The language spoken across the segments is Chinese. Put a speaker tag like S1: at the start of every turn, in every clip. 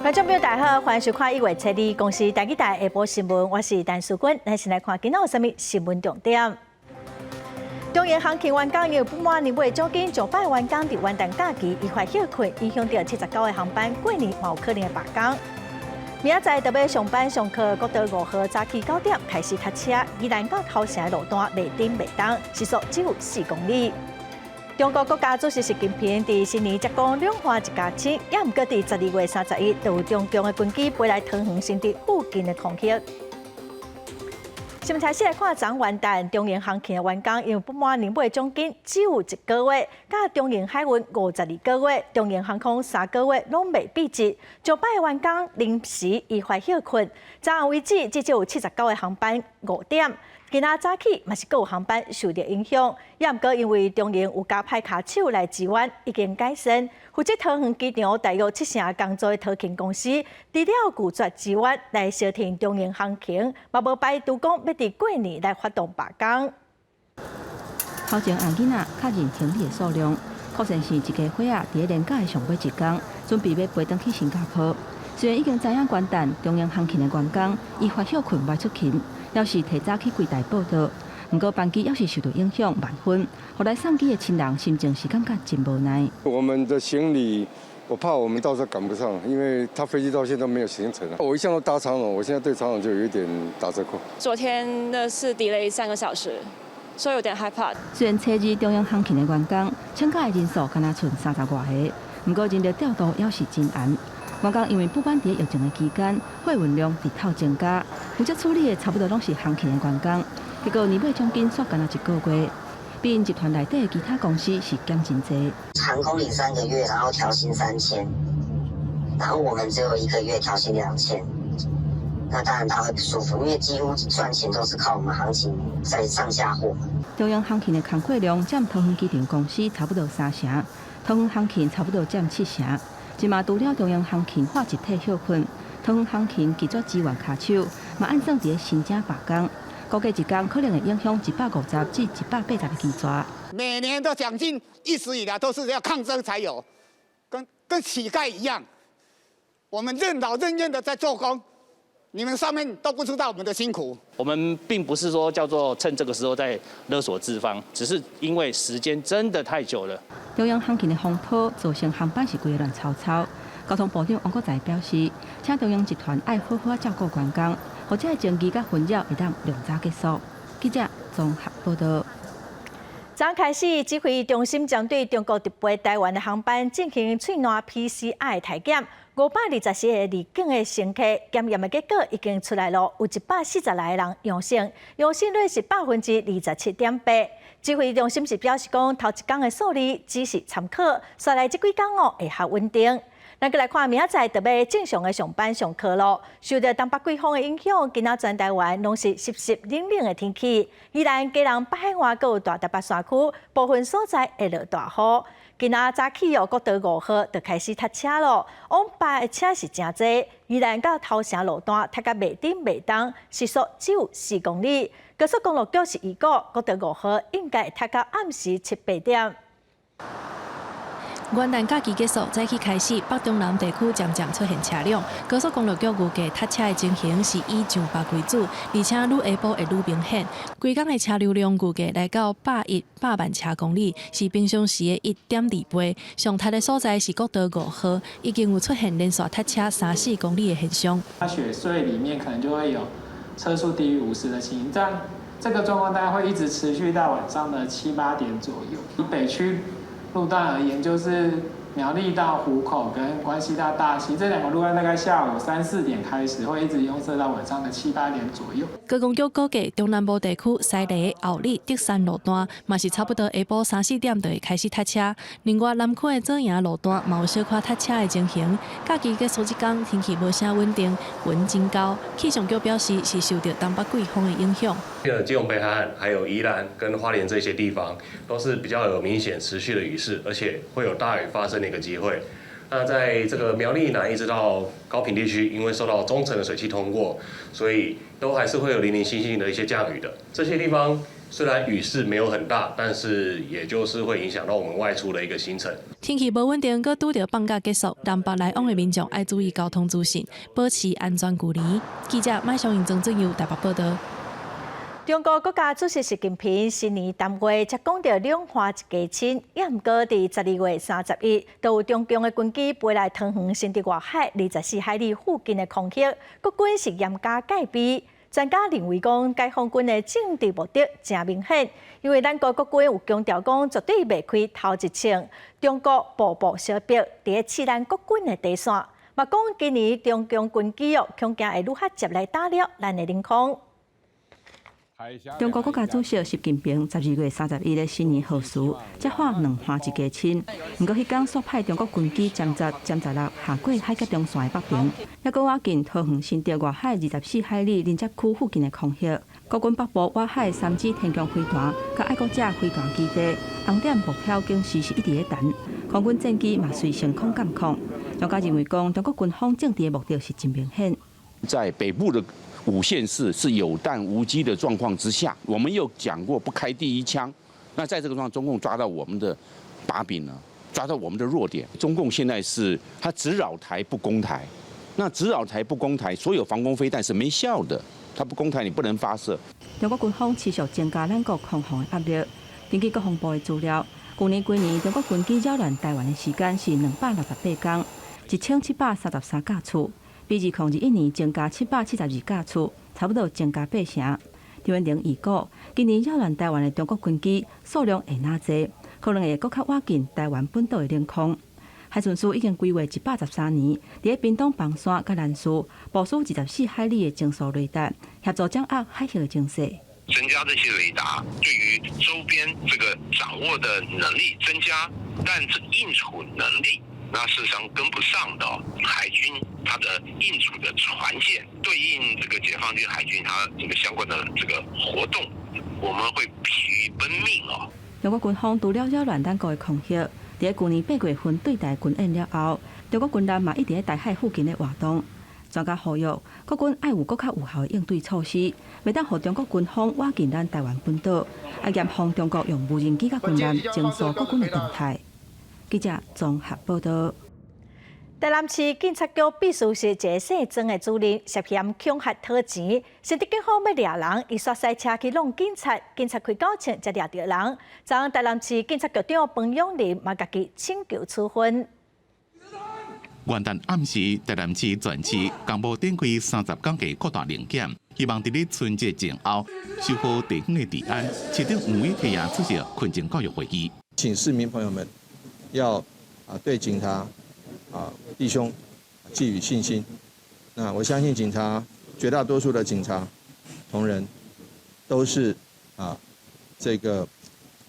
S1: 观众朋友大家好，欢迎收看1月7日公司台记台下晡新闻，我是陈淑君，咱先来看今仔有啥物新闻重点。中原航勤员工因不满年尾奖金上百员工伫元旦假期意外休困，影响到79个航班过年嘛有可能会罢工。明仔载特别上班上课，国道5号早起9点开始塞车，宜兰到头城的路段袂顶袂当，时速只有4公里。中国国家主席习近平伫新年才讲两化一家亲，也毋过伫12月31日，就有中共的军机飞来桃园新地附近的空袭。新闻先来看，昨元旦中原航勤的员工因为不满年尾奖金只有1个月，甲中原海运52个月、中原航空3个月拢未比值，上百个员工临时意外休困。昨暗为止，至少有79个航班5点。今仔早起嘛是各有航班受到影响，也毋过因为中原有加派卡手来支援，已经改善。负责桃园机场大约7成工作的桃勤公司，除了拒绝支援来消停中原航勤，嘛无排除讲要伫过年来发动罢工。
S2: 头前案囡仔确认行李的数量，确实是一家伙仔伫年假的上尾一天，准备要飞回去新加坡。虽然已经知影元旦中原航勤的员工依法休困外出勤。要是提早去柜台报到，不过班机要是受到影响慢分，后来送机的亲人心情是感觉真无奈。
S3: 我们的行李，我怕我们到时候赶不上，因为他飞机到现在没有行程了。我一向都搭长荣，我现在对长荣就有一点打折扣。
S4: 昨天的是 delay 3个小时，所以有点害怕。
S2: 虽然初二中央航勤的员工请假的人数敢若剩30多个，不过人力调度也是真严。员工因为不满伫疫情的期间，货运量日头增加，负责处理的差不多拢是航勤的员工，结果年尾奖金煞干那1个月，比因集团内底的其他公司是减真多。
S5: 航空领3个月，然后调薪3000，然后我们只有1个月调薪2000，那当然他会不舒服，因为几乎赚钱都是靠我们航勤在上下货。
S2: 中央航勤的工作量占桃园机场公司差不多3成，桃园航勤差不多占7成。即嘛除了中央航勤化集体休困，桃园航勤拒绝支援卡手，嘛按算伫新增罢工，估计一天可能会影响150至180个机抓。
S6: 每年的奖金一直以来都是要抗争才有，跟乞丐一样，我们任劳任怨的在做工。你们上面都不知道我们的辛苦。
S7: 我们并不是说叫做趁这个时候在勒索资方，只是因为时间真的太久了。
S2: 中央航勤的风波造成航班是规个乱糟糟。交通部长王国材表示，请中央集团爱好好照顾员工，或者争议甲纷扰会当量早结束。记者综合报道。
S1: 昨开始，指挥中心将对中国直飞台湾的航班进行喙瘾 PCR 体检。524个离境的乘客检验的结果已经出来了，有140来个人阳性，阳性率是27.8%。指挥中心是表示讲，头一天的数字只是参考，刷来这几天会较稳定。咱再来看明仔载特别正常的上班上课咯。受到东北季风的影响，今仔全台湾拢是湿湿冷冷的天气。宜兰、基隆、北海岸各有大台北山区，部分所在会落大雨。今仔早起国道5号就开始塞车咯，往北的车是真多。宜兰到头城路段塞甲袂顶袂当，时速只有4公里。高速公路局是预估国道5号应该会塞到暗时7、8点。
S8: 元旦假期结束，早起开始，北中南地区渐渐出现车辆。高速公路局预计塞车的情形是以上北为主，而且愈下晡会愈明显。规天的车流量预计来到100万车公里，是平常时的1.2倍。上塞的所在是国道5号，已经有出现连续塞车3、4公里的现象。
S9: 雪隧里面可能就会有车速低于50的情形，这个状况大概会一直持续到晚上的7、8点左右。以北区路段而言，就是苗栗到湖口跟关西到大溪这2个路段，大概下午3、4点开始，会一直拥塞到晚上的7、8点左右。
S8: 高公局估计，中南部地区西螺、后里、德山路段，嘛是差不多下晡3、4点就会开始塞车。另外，南区的左营路段嘛有小可塞车的情形。假期结束这天，天气无啥稳定，云真高。气象局表示，是受到东北季风的影响。
S10: 基隆北海岸还有宜兰跟花莲这些地方，都是比较有明显持续的雨势，而且会有大雨发生的一个机会。那在这个苗栗南一直到高屏地区，因为受到中层的水汽通过，所以都还是会有零零星星的一些降雨的。这些地方虽然雨势没有很大，但是也就是会影响到我们外出的一个行程。
S8: 天气无稳定，佮拄着放假结束，南北来往的民众爱注意交通资讯，保持安全距离。记者麦尚英、曾正由台北报道。
S1: 中国国家主席习近平新年谈话才讲到两化一家亲，也毋过伫12月31，都有中共的军机飞来桃园新竹外海24海里附近的空隙，国军是严加戒备。专家认为讲，解放军的政治目的真明显，因为咱国军有强调讲，绝对袂开头一枪，中国步步小逼，伫刺咱国军的底线。嘛讲今年中共军机恐惊会愈较接来打扰咱的领空。
S2: 中国国家主席习近平12月31日新年贺词，才发两花一家亲。不过，迄天所派中国军机歼十6下过海峡中线的北平，还佫挖进桃园新竹外海24海里临接区附近的空隙。国军北部外海3支天弓飞弹、甲爱国者飞弹基地，红点目标竟时时一直咧弹。空军战机嘛随升空监控。专家认为讲，中国军方政治的目的是真明显。
S11: 在北部的5县市是有弹无机的状况之下，我们又讲过不开第一枪。那在这个状况，中共抓到我们的把柄了，抓到我们的弱点。中共现在是他只扰台不攻台，那只扰台不攻台，所有防空飞弹是没效的，他不攻台你不能发射。
S2: 中国军方持续增加咱国空防的压力。根据国防部的资料，去年中国军机扰乱台湾的时间是268天，1733架次。比2021年增加772架次，差不多增加8成。刘文玲预估，今年扰乱台湾的中国军机数量会哪济，可能会更较挖进台湾本岛的领空。海巡署已经规划113年，伫屏东邦山甲南势部署24海里的精速雷达，协助掌握海峡的情势。
S12: 增加这些雷达，对于周边这个掌握的能力增加，但是应处能力。那事实上跟不上的海军，它的应处的船舰对应这个解放军海军它这个相关的这个活动，我们会疲于奔命哦。
S2: 中国军方除了扰乱咱国的空隙，在去年8月份对台军演了后，中国军舰嘛一直在台海附近的活动。专家呼吁国军爱有更较有效的应对措施，袂当互中国军方挖进咱台湾本岛，啊严防中国用无人机甲军舰征收国军的动态。记者综合报道。
S1: 台南市警察局秘书室一个姓曾的主任涉嫌恐吓讨钱，新竹警方要抓人，伊煞塞车去弄警察，警察开9枪才抓到人。昨台南市警察局长彭永林嘛，家己请求处分。
S13: 元旦暗时，台南市全市公布展开30天的扩大零检，希望伫咧春节前后修复地方的治安。市长吴伟提也出席群众教育会议，
S14: 请市民朋友们要对警察弟兄寄予信心。那我相信警察绝大多数的警察同仁都是这个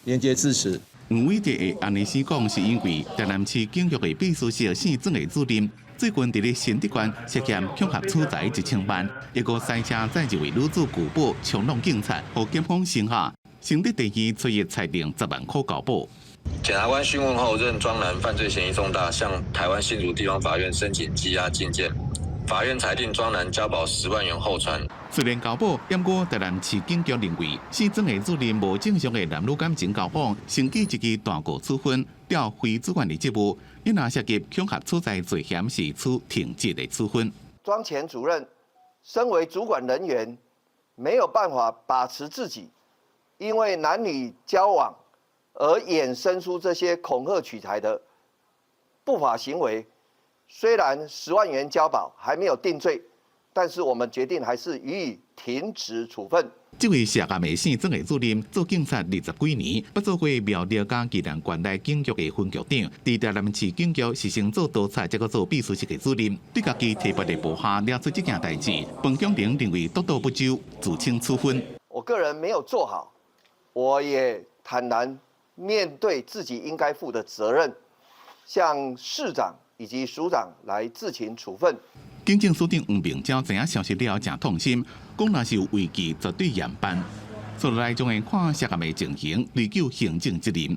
S14: 廉洁支持。
S13: 吴伟提的安尼先讲，是因为台南市警局的秘书室姓曾的主任最近伫咧新竹县涉嫌恐吓取财1000万，一个塞车载一位女子拒保冲弄警察，和警方审下，成立第2出狱裁定10万块交保。
S15: 检察官讯问后认庄男犯罪嫌疑重大，向台湾新竹地方法院申请羁押禁见。法院裁定庄男交保10万元候传。
S13: 虽然交保，不过台南市警局认为，姓曾的主任无正常的男女感情交往，升起一支大过处分，调非主管的职务，因若涉及恐吓处财罪嫌，是处停职的处分。
S16: 庄前主任身为主管人员，没有办法把持自己，因为男女交往而衍生出这些恐吓取财的不法行为。虽然10万元交保还没有定罪，但是我们决定还是予以停职处分。
S13: 这位涉案的姓曾的主任做警察20几年，捌做过苗栗甲宜兰县内警局的分局长，伫台南市警局是先做督察，再个做秘书室的主任，对家己提拔的部下了出这件代志，彭永玲认为督导不周，自请处分。
S16: 我个人没有做好，我也坦然面对自己应该负的责任，向市长以及署长来自行处分。
S13: 警政署长黄明昭知影消息了，真痛心，讲若是有违纪，绝对严办。所来将会看涉案的情形，追究行政责任。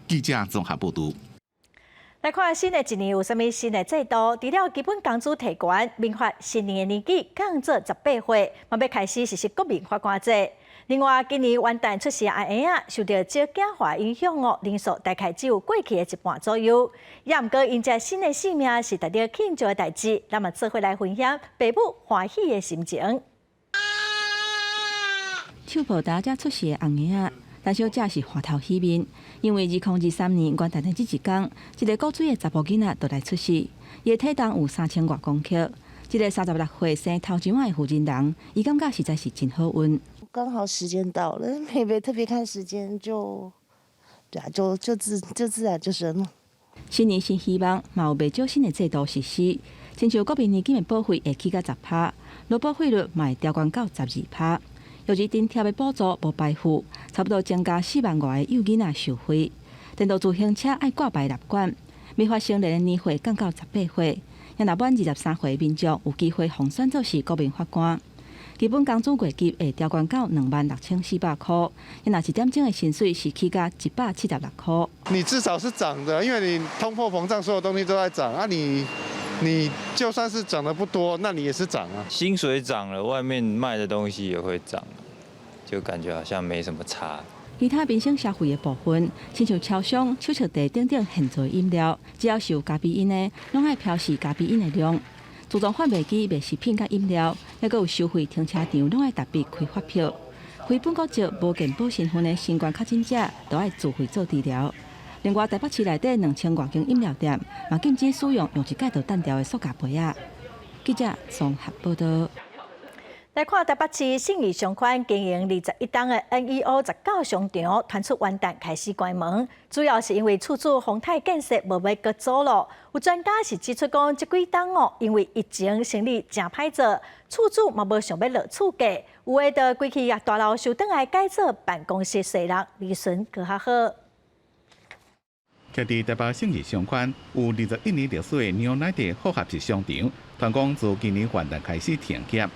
S13: 记者综合报道。
S1: 来看新的一年有啥物新的制度？除了基本工资提悬，民法新年的年纪降做18岁，嘛要开始实施国民法官制。另外，今年元旦出世的阿婴仔受到少子化影响人数大概只有过去的一半左右。也毋过，因这新的生命是值得庆祝的代志，咱们做伙来分享父母欢喜的心情。
S2: 手抱大家出世的红婴仔，但小姐是花头喜面，因为2023年元旦的这一天，一个古水的查甫囡仔就来出世，伊的体重有3000多公克。这个36岁生头前的负责人，伊感觉实在是真好运。
S17: 刚好时间到了，没别特别看时间对啊，就自然就生了。
S2: 新年新希望，嘛有袂少新的制度实施，亲像国民年金的保费会起到10%，劳保费率嘛会调悬到12%。由于津贴的补助无排付，差不多增加4万外的幼囡仔受惠。电动自行车爱挂牌立管，未发成年的年岁降到18岁，也若满23岁的民众有机会当选做是国民法官。基本工资月级会调悬到26400块，也若1点钟的薪水是起到176块。
S18: 你至少是涨的，因为你通货膨胀，所有东西都在涨啊。你就算是涨得不多，那你也是涨啊。
S19: 薪水涨了，外面卖的东西也会涨，就感觉好像没什么差。
S2: 其他民生消费的部分，亲像超商、手摇茶等等现做饮料，只要是有加比因的，拢爱标示加比因的量。自动贩卖机卖食品甲饮料，还佫有收费停车场，拢爱特别开发票。非本国籍无健保身份的新冠确诊者，都爱自费做治疗。另外，台北市内底2000多间饮料店，嘛禁止使用一盖就单调的塑胶杯仔。记者综合报道。
S1: 来看台北市信义商圈经营21档的 NEO19商场，传出元旦开始关门，主要是因为厝主宏泰建设无要搁租了。有专家是指出讲，这几档因为疫情生意真歹做，厝主嘛无想要落厝价，有的就规气大楼收倒来改做办公室细落，利润搁较好。
S13: 徛伫台北信义商圈有21年历史的 Neonight 复合式商场，传讲自今年元旦开始停业。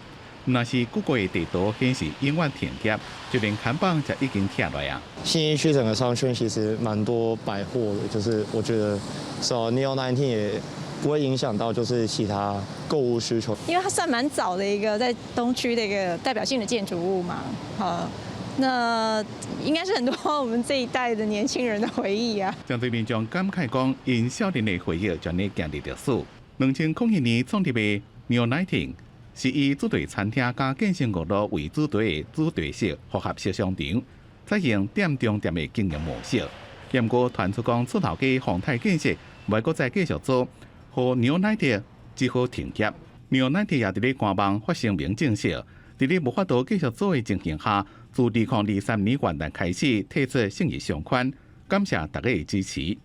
S13: 若是谷歌的地图显示永远停业，就连看板就已经拆来啊。
S20: 信义区整个商圈其实蛮多百货的，就是我觉得Neo19也不会影响到就是其他购物需求，
S21: 因为它算蛮早的一个在东区的一个代表性的建筑物嘛，那应该是很多我们这一代的年轻人的回忆啊。
S13: 江泽民将感慨讲，因少年的回忆将你建立历史。2002年创立的 Neo19。是以主题餐厅加健身娱乐为主题的主题式复合式商场，采用店中店的经营模式。不过传出讲，厝头家宏泰建设未搁再继续做，和 Neonight 只好停业。Neonight 也伫咧官网发声明证实，伫咧无法度继续做的情形下，自2023年元旦开始退出信义商圈，感谢大家的支持。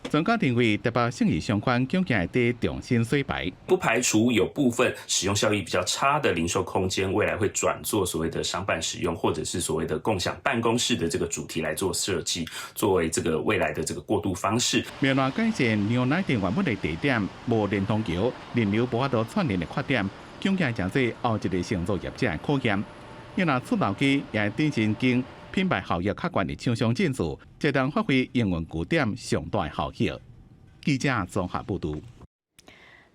S13: 专家认为，台北信义商圈究竟会得重新洗牌，
S22: 不排除有部分使用效益比较差的零售空间，未来会转做所谓的商办使用，或者是所谓的共享办公室的这个主题来做设计，作为这个未来的这个过渡方式。
S13: 未来改善Neonight原本的地点无连通桥，人流无法度串联的缺点，究竟真做后一个承租业者的考验。因若厝头机也展现经品牌效益较悬的厂商进驻，才能发挥营运据点上大的效益。记者综合报道。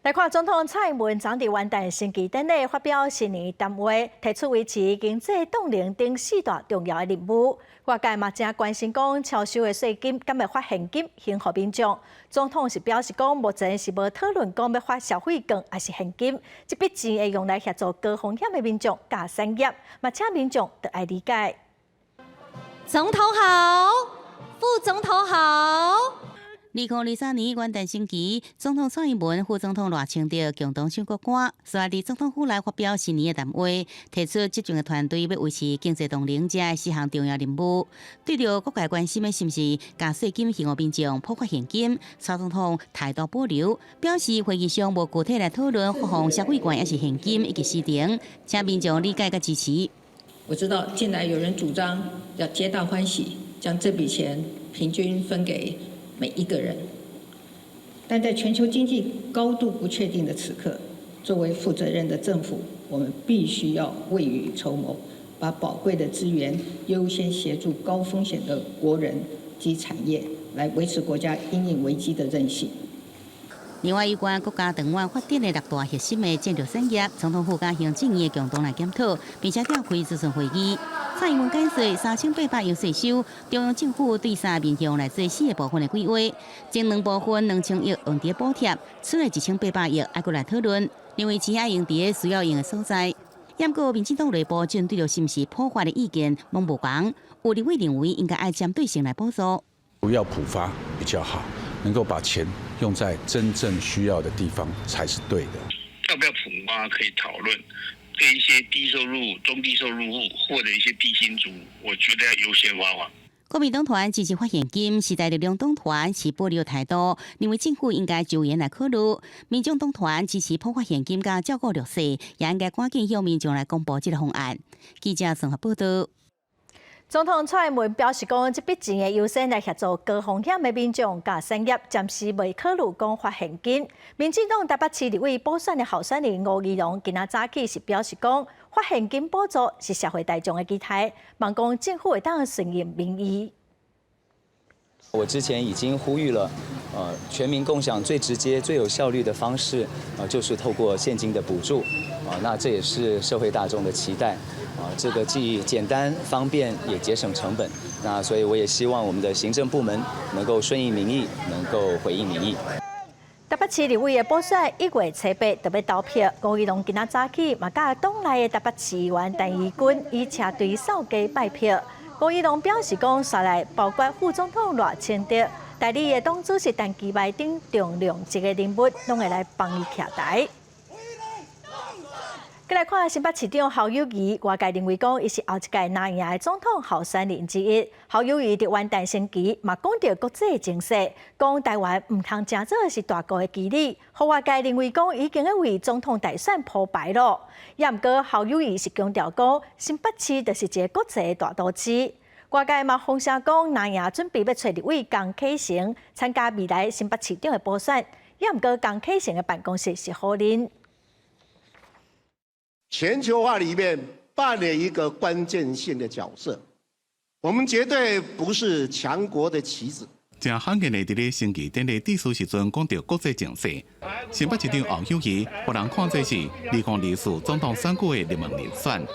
S1: 来看总统蔡英文昨日元旦升旗典礼发表新年谈话，提出维持经济动能等4大重要的任务。外界嘛正关心讲超收的税金敢会发现金还予民众。总统是表示讲，目前是无讨论讲要发消费券还是现金，这笔钱会用来协助高风险的民众加产业，嘛请民众得爱理解。
S23: 总统好，副总统好。2023年元旦升旗，总统蔡英文、副总统赖清德共同唱国歌，随伫总统府内发表新年的谈话，提出集中的团队要维持经济动能，这4项重要任务。对着各界关心的是不是加税金还予民众普发现金，蔡总统态度保留，表示会议上无具体来讨论发放消费券还是现金以及时程，请民众理解和支持。
S24: 我知道近来有人主张要皆大欢喜，将这笔钱平均分给每一个人，但在全球经济高度不确定的此刻，作为负责任的政府，我们必须要未雨绸缪，把宝贵的资源优先协助高风险的国人及产业，来维持国家因应危机的韧性。
S23: 另外，有关国家长远发展的6大核心的战略产业，总统府甲行政院共同来检讨，并且召开咨询会议。蔡英文解说3800亿税收，中央政府对3面向来做4个部分的规划，前2部分2000亿用伫补贴，剩的1800亿还阁来讨论，认为钱爱用伫需要用的所在。不过，民进党内部针对着是不是破坏的意见拢无同，有立委认为应该按针对性来补助，
S3: 不要普发比较好，能够把钱用在真正需要的地方才是对的。
S12: 要不要普发可以讨论，对一些低收入、中低收入户或者一些低薪族，我觉得要优先发放。
S23: 国民党团支持发现金，时代力量党团持保留态度，认为政府应该就严来考虑。民众党团支持普发现金加照顾弱势，也应该赶紧向民众来公布这个方案。记者综合报道。
S1: 总统蔡英文表示讲，这笔钱会优先来协助高风险的民众甲产业，暂时未考虑讲发现金。民进党台北市立委补选的候选人吴怡农今仔早起是表示讲，发现金补助是社会大众的期待，望讲政府会当顺应民意。
S4: 我之前已经呼吁了，全民共享最直接、最有效率的方式，就是透过现金的补助，那这也是社会大众的期待。这个既简单方便，也节省成本。那所以我也希望我们的行政部门能够顺应民意，能够回应民意。
S1: 台北市立委的补选1月7日特别投票，吴怡农今仔早起嘛甲党内的台北市议员陈怡君以车队扫街拜票。吴怡农表示讲，率来包括副总统赖清德、代理的党主席陈其迈等重量级的人物，拢会来帮伊徛台。再来看新北市长侯友宜，外界认为讲，伊是后一届拿赢的总统候选人之一。侯友宜伫元旦升旗，嘛讲到国际情势，讲台湾唔通真做是大国的基地，互外界认为讲已经为总统大选铺排了。也毋过侯友宜是强调讲，新北市就是一个国际的大都市。外界嘛风声讲，拿赢准备要找立委江启臣参加未来新北市长的补选，也毋过江启臣的办公室是好人。
S5: 全球化里面扮演一个关键性的角色，我们绝对不是强国的棋子。
S13: 正罕见的伫咧升旗典礼致辞时阵，讲到国际情势，新北市长侯友宜，互人看这是2024总统选举的热门人选。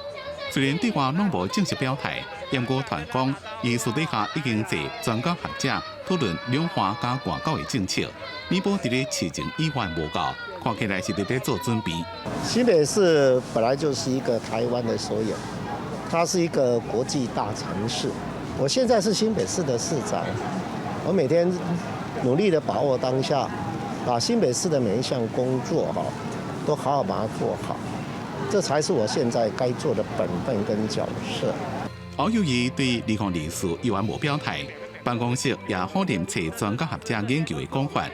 S13: 虽然对外拢无正式表态，不过团讲伊私底下已经坐专家学者讨论两岸加外交的政策，弥补伫咧市情以外无够。看起来是在做准备。
S5: 新北市本来就是一个台湾的所有，它是一个国际大城市。我现在是新北市的市长，我每天努力的把握当下，把新北市的每一项工作都好好把它做好，这才是我现在该做的本分跟角色。
S13: 侯友宜对2024依然无表态，办公室也否认找专家学者研究的讲法。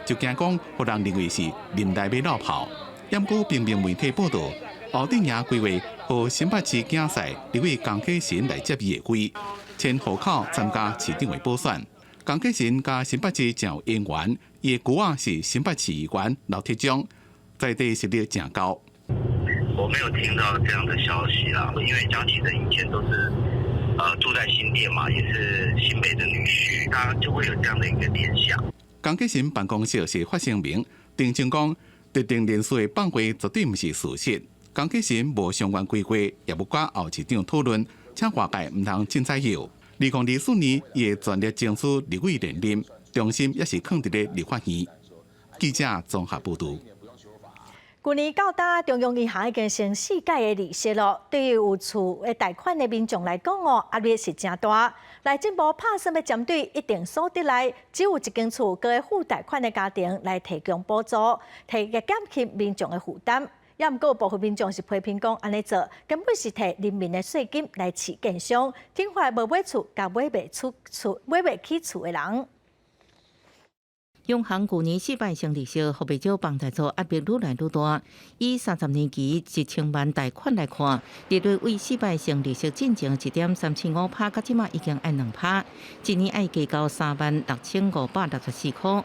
S13: 就惊讲，互人认为是林台要绕跑。不过，平面媒体报道，后顶也规划和新北市竞赛立委江启臣来接伊的位，前户口参加市长的补选。江启臣加新北市真有渊源，伊的姑仔是新北市议员刘铁忠，在地实力真高。
S12: 我没有听到这样的消息啦，因为江启臣以前都是住在新店嘛，也是新北的女婿，他就会有这样的一个联想。
S13: 江启臣办公室是发声明，澄清讲特定人士的放话绝对不是事实。江启臣无相关规划，也无甲后市长讨论，请外界唔通凊彩摇。2024年，伊会全力争取立委连任，重心也是放伫咧立法院。记者综合报道。
S1: 去年到达中央银行已经成世界的利息了，对于有厝的贷款的民众来讲压力是真大。内政部拍算要针对一定所得内只有一间厝个负贷款的家庭来提供补助，减轻民众的负担。也毋过部分民众是批评讲，安尼做根本是摕人民的税金来饲建商，挺坏无买厝、甲买袂起厝的人。
S2: 央行去年400成利息，互袂少房贷族压力愈来愈大。以30年期1000万贷款来看，利率为400成利息进前1.375%，到即马已经按2%，一年爱加到36564块。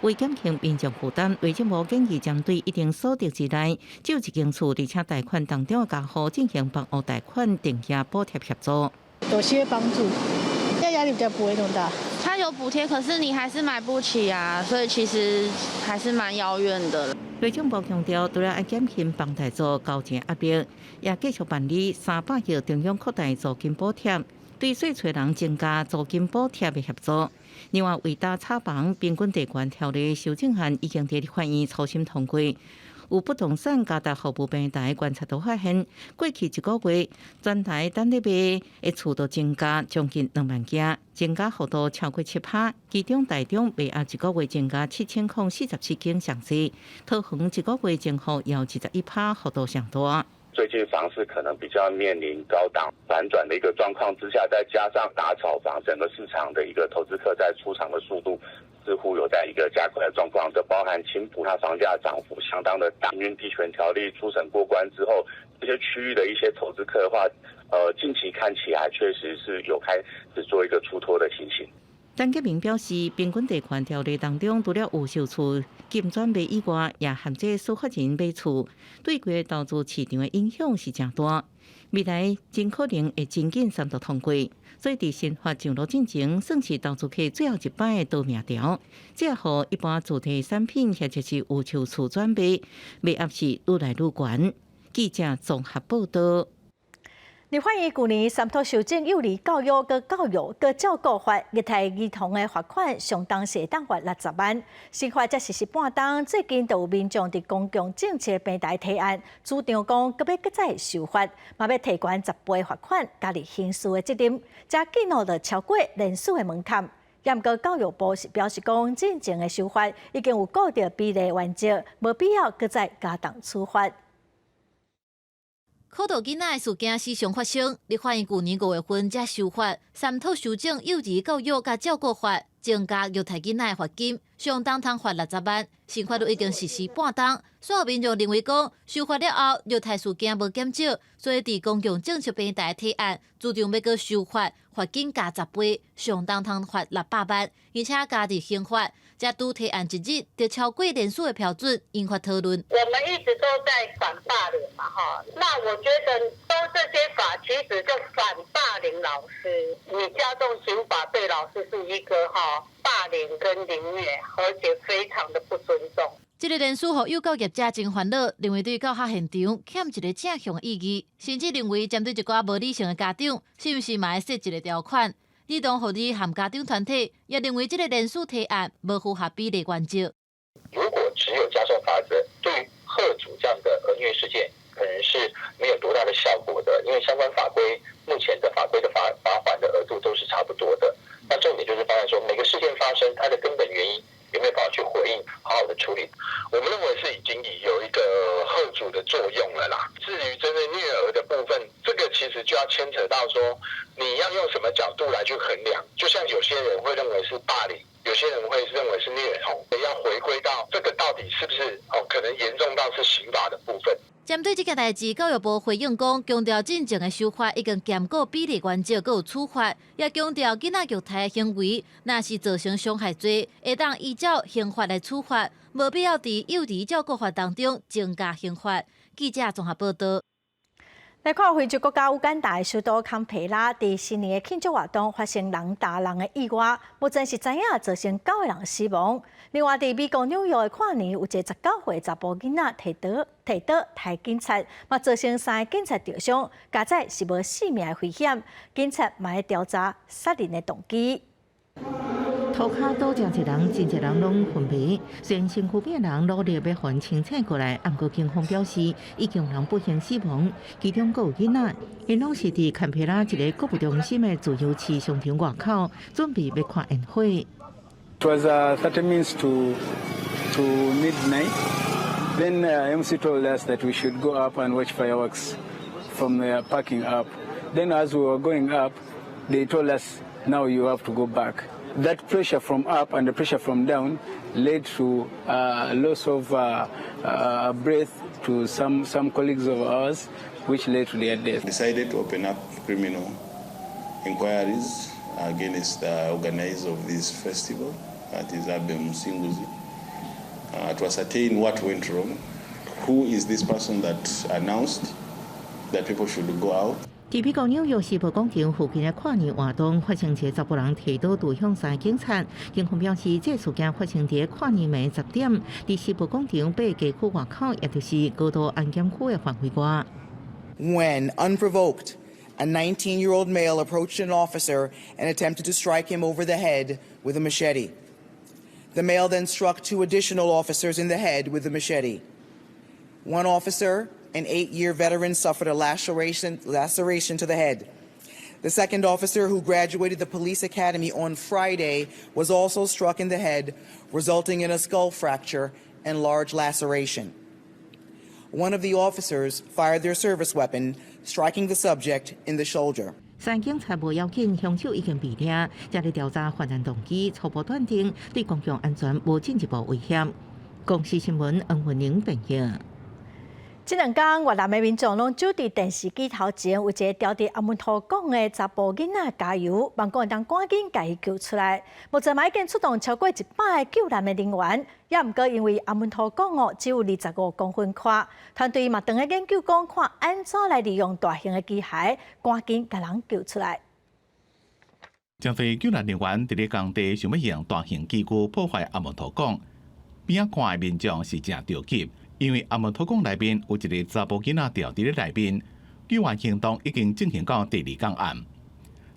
S2: 为减轻民众负担，内政部建议针对一定所得之内只有一间厝，而且贷款当中家户进行房屋贷款定价补贴协助，
S6: 有些帮助，但压力比较不会那么大。它有补贴，可是你还是买不起啊，所以其实还是蛮遥远的。
S2: 内政部强调，除了要减轻房贷族交钱压力，也继续办理300亿中央扩大租金补贴，对税厝人增加租金补贴的协助。另外，为大炒房平均地权条例修正案已经在立法院初审通过。有不动产加达服务平台观察到发现，过去1个月，全台单日卖的厝都增加将近2万件，增加幅度超过7%。其中台中卖压1个月增加7047间上市，桃园1个月增幅也21%，幅度上大。
S7: 最近房市可能比较面临高档反转的一个状况之下，再加上打炒房，整个市场的一个投资客在出场的速度似乎有在一个加快的状况，这包含青埔它房价涨幅相当的大，平均地权条例初审过关之后，这些区域的一些投资客的话，近期看起来确实是有开始做一个出脱的情形。
S2: 陈吉明表示，平均地权条例当中，除了有售厝金转卖以外，也限制司法人买厝，对个投资市场的影响是真大。未来真可能会真紧3读通过，所以伫新法上路进前，算是投资客最后一摆的倒命条。这也互一般主题产品或者是有售厝转卖，卖压是愈来愈悬。记者综合报道。
S1: 立法院去年3读修正幼儿教育和教育和照顾法，虐待儿童的罚款上当是当罚60万。新法才实施半冬，最近就有民众伫公共政策平台提案，主张讲搁要搁再修法，嘛要提悬10倍罚款，加入刑事的责任，加记录了超过人数的门槛。然而，教育部是表示讲，进前的修法已经有固定比例原则，无必要搁再加重处罚。
S23: 考到囡仔的事件时常发生，立法院去年5月份才修法，3读修正幼儿教育甲照顾法，增加虐待囡仔的罚金，上当通罚60万。新法律已经实施半冬，所有民众认为讲修法了后，虐待事件无减少，所以伫公共政策平台提案，主张要搁修法，罚金加10倍，上当通罚600万，而且加入刑法。才拄提案1日，就超过人数的标准，引发讨论。
S9: 我们一直都在反霸凌嘛，哈，那我觉得都这些法其实就反霸凌老师，你加重刑法对老师是一个霸凌跟凌虐，而且非常的不尊重。
S23: 这个人数予幼教业者真烦恼，认为对教学现场欠一个正向的意义，甚至认为针对一寡无理性的家长，是不是嘛要设一个条款？儿童护理和家长团体也认为这个人数提案无符合比例原则。
S15: 如果只有加重罚则，对于嚇阻这样的虐事件，可能是没有多大的效果的，因为相关法规目前的法规的罚款的额度都是差不多的。那重点就是包含说每个事件发生它的根本原因有没有办法去回应，好好的处理。我们认为是已经有一个嚇阻的作用了啦。至于针对虐儿的部分，这个其实就要牵扯到说你要用什么角度来去衡量。就像有些人会认为是霸凌，有些人会认为是虐童，要回归到这个到底是不是可能严重到是刑法的部分。
S23: 针对这件代志，教育部回应讲，强调进前的修法已经兼顾比例原则，佮有处罚，也强调囡仔虐待的行为，若是造成伤害罪，会当依照刑法来处罚，无必要伫幼儿照顾法当中增加刑罚。记者综合报道。
S1: 来看非洲国家乌干达的首都坎培拉，伫新年的庆祝活动发生人打人的意外，目前是知影造成9个人死亡。另外，伫美国纽约的跨年，有一个19岁查甫囡仔提刀杀警察，嘛造成3个警察受伤，加载是无性命的危险。警察嘛在调查杀人的动机。
S2: 涂骹倒正一人，真侪人拢昏迷。虽然身躯边的人努力要还清醒过来，不过警方表示已经有人不幸死亡，其中还有囡仔。因拢是伫坎培拉一个国不中心的自由市商场外口，准备要看烟火。
S10: It was 30 minutes to midnight. Then MC told us that we should go up and watch fireworks from the parking up. Then as we were going up, they told us, now you have to go back. That pressure from up and the pressure from down led to loss of breath to some colleagues of ours, which led to their death.
S25: Decided to open up criminal inquiries against the organizer of this festival, that is Abe Musinguzi, to ascertain what went wrong, who is this person that announced that people should go out.
S8: 伫美国纽约时报广场附近的跨年活动发生一个10人提刀堵向3个警察。警方表示，这事件发生伫跨年暝10点，伫时报广场北街区外口，也就是高度安检区的范围外。
S11: When unprovoked, a 19-year-old male approached an officer and attempted to strike him over the head with a machete. The male then struck 2 additional officers in the head with the machete. One officer, an 8-year veteran, suffered a laceration to the head. The second officer, who graduated the police academy on Friday, was also struck in the head, resulting in a skull fracture and large laceration. One of the officers fired their service weapon, striking the subject in the shoulder.
S8: 3警察无要紧，凶手已经被抓，正在调查犯案动机，初步断定对公共安全无进一步威胁。公视新闻黄文玲报道。
S1: 这2天，越南的民众拢走伫电视机头前，为一个掉伫阿门头港的查甫囡仔加油，望讲当赶紧甲伊救出来。目前嘛已经出动超过100个救难的人员，也毋过因为阿门头港只有25公分宽，团队嘛正在研究讲看安怎来利用大型的机械，赶紧甲人救出来。
S13: 真侪救难人员伫咧工地想要用大型机具破坏阿门头港，边仔看的民众是真着急。因为阿门头港内面有一个查甫囡仔掉伫咧内面，救援行动已经进行到第2天暗。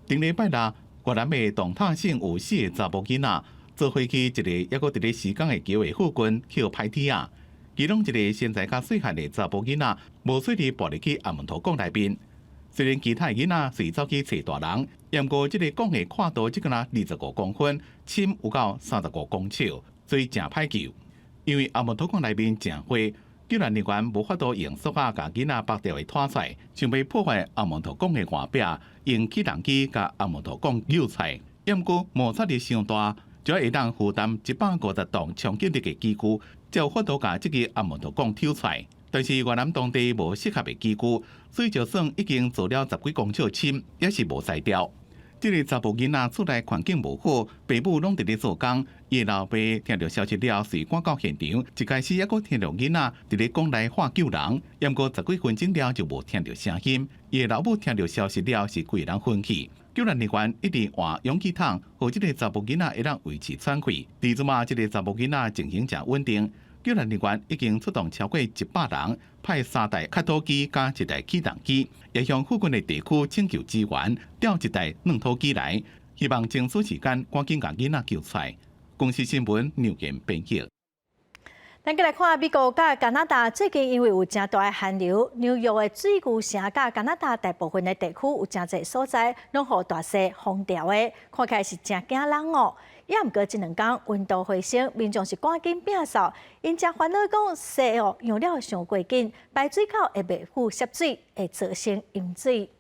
S13: 顶礼拜六，越南的动态性有4个查甫囡仔坐飞机，一个还阁伫咧施工的桥的附近去拍铁啊。其中一个身材较细汉的查甫囡仔，无顺利跋入去阿门头港内面。虽然其他囡仔随走去找大人，不过这个港的跨度只敢若25公分，深有到35公尺，所以真歹救。因为阿门头港内面真火，救援人员无法度用塑胶甲囡仔绑掉的拖拽，想要破坏阿门头港的外壁，用起重机甲阿门头港救出来。不过摩擦力伤大，就要会当负担150吨强劲力的机具，才有法度甲这个阿门头港抽出来。但是越南当地无适合的机具，所以就算已经做了10几公尺深，也是无使掉。这个查甫囡仔厝内环境无好，爸母拢伫咧做工。伊老爸听到消息了，随赶到现场，一开始还阁听到囡仔伫咧讲来喊救人，不过10几分钟了就无听到声音。伊老母听到消息了，是规人昏去。救援人员一直换氧气筒，互这个查甫囡仔会当维持喘气。至今嘛，这个查甫囡仔情形真稳定。救援人员已经出动超过100人，派3台卡土机加1台起重机，也向附近的地区请求支援，调1台软土机来，希望争取时间赶紧把囡仔救出来。公视新闻牛言编辑。
S1: 咱再来看美国甲加拿大最近因为有真大的寒流，纽约的水牛城甲加拿大大部分的地区有真侪所在，拢予大势风调的，看起来是真惊人哦。也毋过这2天温度回升，民众是赶紧摒扫，因真烦恼讲洗哦用了上过紧，排水口会袂富涉水，会造成淹水。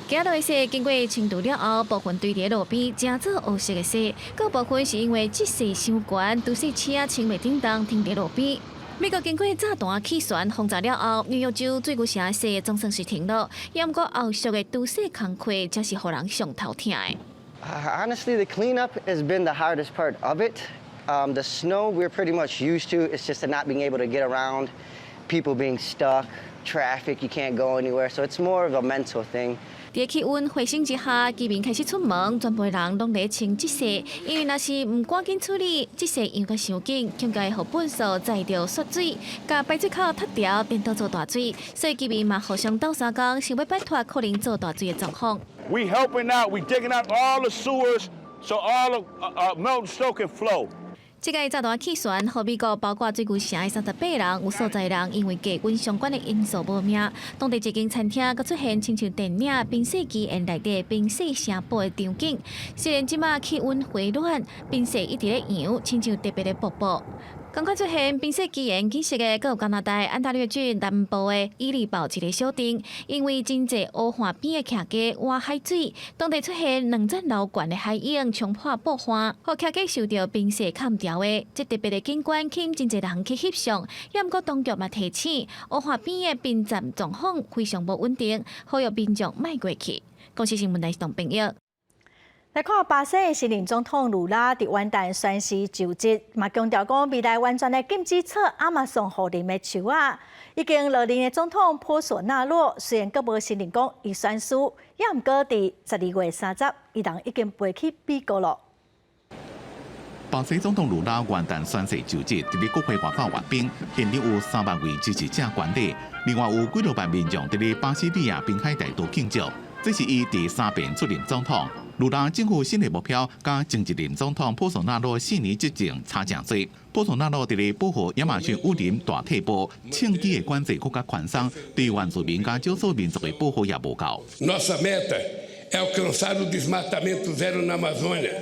S14: 今落的雪经过清除了后，部分堆伫路边，真早黑色的雪；各部分是因为积雪伤悬，都市车清袂叮当停伫路边。美国经过炸弹气旋轰炸了后，纽约州最古城雪总算是停了，也毋过后续的都市工课才是互人上头疼的。
S16: Honestly, the cleanup has been the hardest part of it. The snow we're pretty much used to. It's just not being able to get around, people being stuck, traffic, you can't go anywhere. So it's more of a mental thing.
S14: 在气温回升之下，居民开始出门，全部人拢在清积雪，因为若是唔赶紧处理，积雪扬个伤紧，恐该互粪扫载着雪水，甲排水口塌掉，变到做大水，所以居民嘛互相斗相共，想要摆脱可能做大水的状况。
S17: We helping out. We digging out all the sewers so all the melting snow can flow.
S14: 这个炸弹气旋，互美国包括最古城的38人，有所在人因为低温相关的因素无命。当地一间餐厅阁出现亲像电影《冰雪奇缘》内底冰雪城堡的场景。虽然即马气温回暖，冰雪一直咧扬，亲像特别的瀑布。赶快出现冰雪奇缘景色的，阁有加拿大安大略郡南部的伊利堡一个小镇，因为真侪乌岸边的徛家挖海水，当地出现2层楼高的海涌冲破爆花，互徛家受到冰雪砍掉的。这特别的景观吸引真侪人去翕相，也毋过当局嘛提醒，乌岸边的冰站状况非常无稳定，呼吁民众莫过去。公视新闻台是同朋友。
S1: 来看巴西的新任总统卢拉伫元旦宣誓就职，嘛强调讲未来完全的禁止测亚马逊河林的树啊。已经落任的总统波索纳洛虽然阁无承认讲伊选输，也毋过伫12月30，伊人已经飞去美国了。
S13: 巴西总统卢拉元旦宣誓就职，伫咧国会外口阅兵，现场有3万位支持者观礼，另外有几多万民众伫咧巴西利亚滨海大道庆祝。这是伊第3遍出任总统。卢拉政府新的目标，甲前一任总统波索纳洛4年执政差真多。波索纳洛伫咧保护亚马逊雨林大退步，庆基的管制更加宽松，对原住民甲少数民族的保护也无够。
S18: Nossa meta é alcançar o desmatamento zero na Amazônia,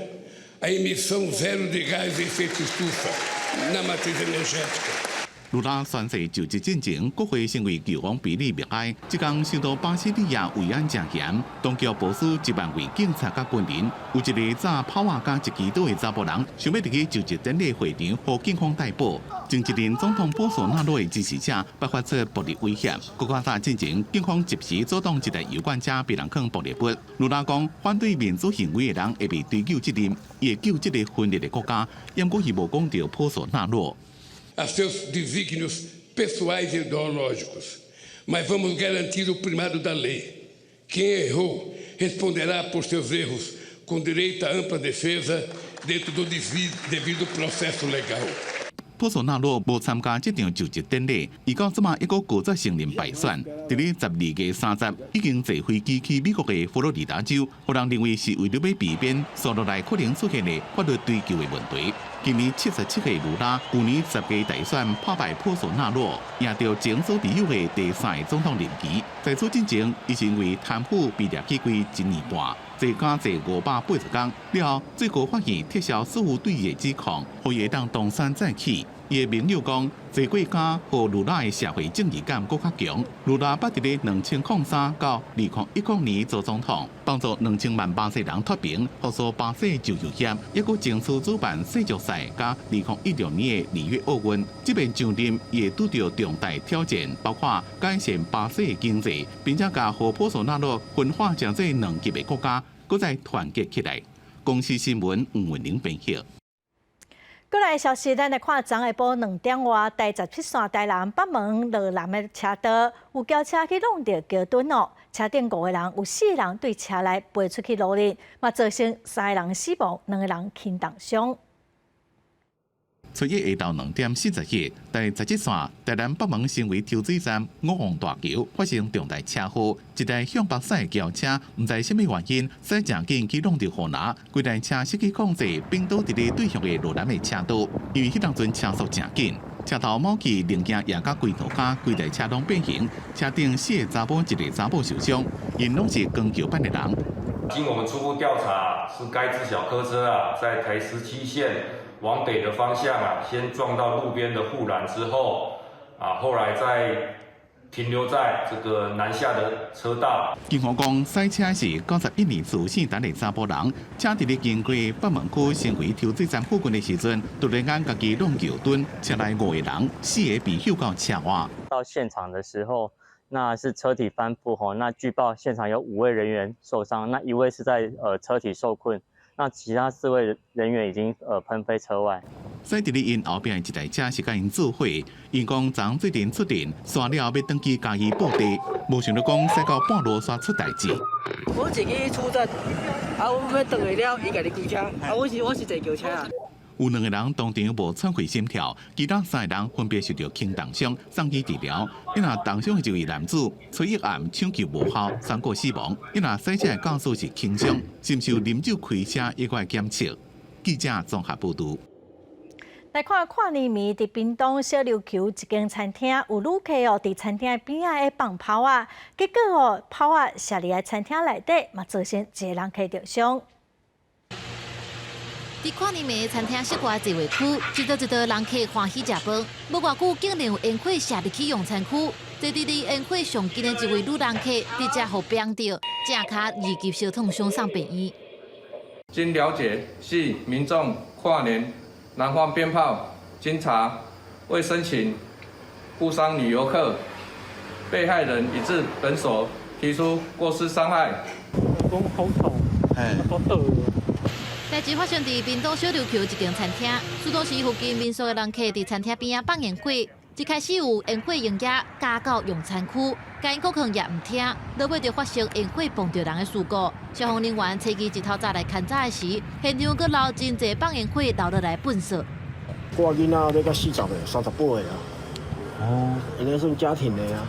S18: a emissão zero de gás de efeito estufa na matriz energética.
S13: 卢拉宣誓就职进前，国会成为球王比利默哀。即天受到巴西利亚维安正嫌，当局部署1万位警察甲军人，有一个早跑啊甲一支刀的查甫人，想要伫去就职典礼会场，互警方逮捕。前一任总统波索纳洛的支持者爆发出暴力威胁，国家大进前，警方及时阻挡一台油罐车被人放暴力笔。卢拉讲，反对民主行为的人会被追究责任，伊会救这个分裂的国家，也过伊无讲到波索纳洛。
S18: A seus desígnios pessoais e ideológicos, mas vamos garantir o primado da lei. Quem errou responderá por seus erros, com direito à ampla defesa dentro do devido processo legal.
S13: 波索纳洛无参加这场就职典礼，伊到即马一个高则承认败选。伫咧12月30，已经坐飞机去美国的佛罗里达州，互人认为是为了要避免所落来可能出现的法律追究的问题。今年77岁卢拉，去年10月大选破败波索纳洛，赢到前所未有的第3个总统任期。在此之前，伊是因为贪腐被抓起归1年半。 坐监坐580天了后，最高法院撤销所有对伊的指控，可以当东山再起。伊的盟友讲，坐过监和卢拉的社会正义感更较强。卢拉捌伫咧2003到2010年做总统，帮助2000万巴西人脱贫，复苏巴西就业险，也佫争取主办世足赛，甲2016年的里约奥运。这边上任也拄到重大挑战，包括改善巴西的经济，并且甲和波索纳洛分化成这2级的国家。 搁再团结起来。公司新闻吴文玲编辑。
S1: 过来消息，咱来看，昨下晡2点外，台17线台南北门落南的车道，有轿车去弄到桥墩哦，车顶5个人，有4人对车内飞出去路面，嘛造成3个人死亡，2个人轻重伤。
S13: 初一下昼2点40分，在17线台南北门成为抽水站5号大桥发生重大车祸，一台向北驶的轿车，唔知什么原因，驶正紧去弄到护栏，规台车失去控制，并倒伫咧对向的路南的车道。因为迄当阵车速正紧，车头某起零件压到规头骹，规台车拢变形，车顶4个查甫1个查某受伤，因拢是光桥班的人。
S19: 经我们初步调查，是该支小客车在台17线。 往北的方向先撞到路边的护栏之后，后来再停留在这个南下的车道。
S13: 警方讲，驶车是91年自姓陈的查甫人，车伫咧经过北门区成为抽水站附近的时阵，突然间家己弄桥墩，车内5个人，4个被丢到车外。
S20: 到现场的时候，那是车体翻覆吼，那据报现场有5位人员受伤，那1位是在车体受困。 那其他4位人员已经喷飞车外。
S13: 驶伫咧因后边的一台车是甲因做伙，因讲昨最近出庭，刷了要登记家己报地，无想到讲驶到半路煞出代志。
S21: 我自己出站，我要倒去了，伊家己开车，我是坐轿车啊。
S13: 有2个人当场无喘气心跳，其他3个人分别受到轻重伤，送医治疗。因那重伤的这位男子，初一暗抢救无效，3个死亡。因那驶车的驾驶是轻伤，接受啉酒开车也怪检测。记者综合报道。
S1: 来看跨年暝伫屏东小琉球一间餐厅，有旅客伫餐厅边仔放炮啊，结果炮啊射入餐厅内底，嘛造成1个人客重伤。
S23: 伫跨年暝餐厅室外座位区，一道人客欢喜食饭，无偌久竟然有烟火射入去用餐区。坐伫离烟火上近的一位女人客，伫遮互冰到，正脚二级烧烫伤送病院。
S19: 经了解，系民众跨年燃放鞭炮，经查未申请误伤女游客，被害人已至本所提出过失伤害。
S21: 讲好痛，好饿。
S14: 代志发生伫屏东小琉球一间餐厅，苏东市附近民宿的人客伫餐厅边放烟火，一开始有烟火营业加到用餐区，但因国强也唔听，落尾就发生烟火碰到人的事故。消防人员初期一头早来勘查的时，现场阁留真侪放烟火留落来粪扫。
S3: 我囡仔要到40个、30个啊。哦，应该算家庭的啊。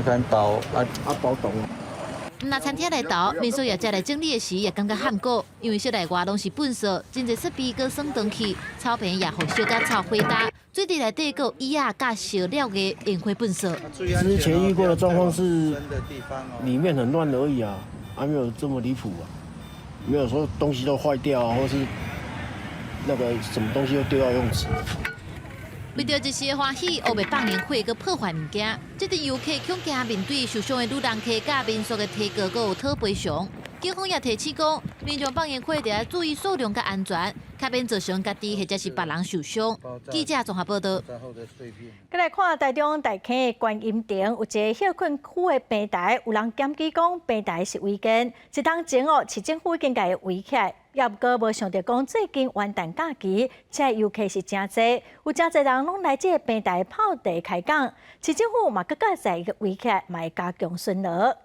S3: 敢包包动。
S14: 那餐厅内头，民宿业者来整理的时也感觉罕过，因为室内外拢是粪扫，真侪设备阁算长去，草坪也互烧甲草灰搭，水池内底阁有椅啊甲烧了的烟火粪扫。
S3: 之前遇过的状况是里面很乱而已啊，还没有这么离谱啊，没有说东西都坏掉啊，或是那个什么东西又丢到泳池。
S14: 为着一时的欢喜，黑白放烟火佮破坏物件，这阵游客恐惊面对受伤的女人客甲民宿的提告，佮有讨赔偿。警方也提醒讲，民众放烟火得要注意数量佮安全，较免造成家己或者是别人受伤。记者综合报道。
S1: 再来看台中大坑的观音亭，有一个休困区的平台，有人检举讲平台是违建，一当前市政府已经甲伊围起来。也不过无想到讲，最近元旦假期，这游客是真多，有真侪人拢来这平台泡茶开讲。市政府嘛，更加在伊个围起来，嘛会加强巡逻。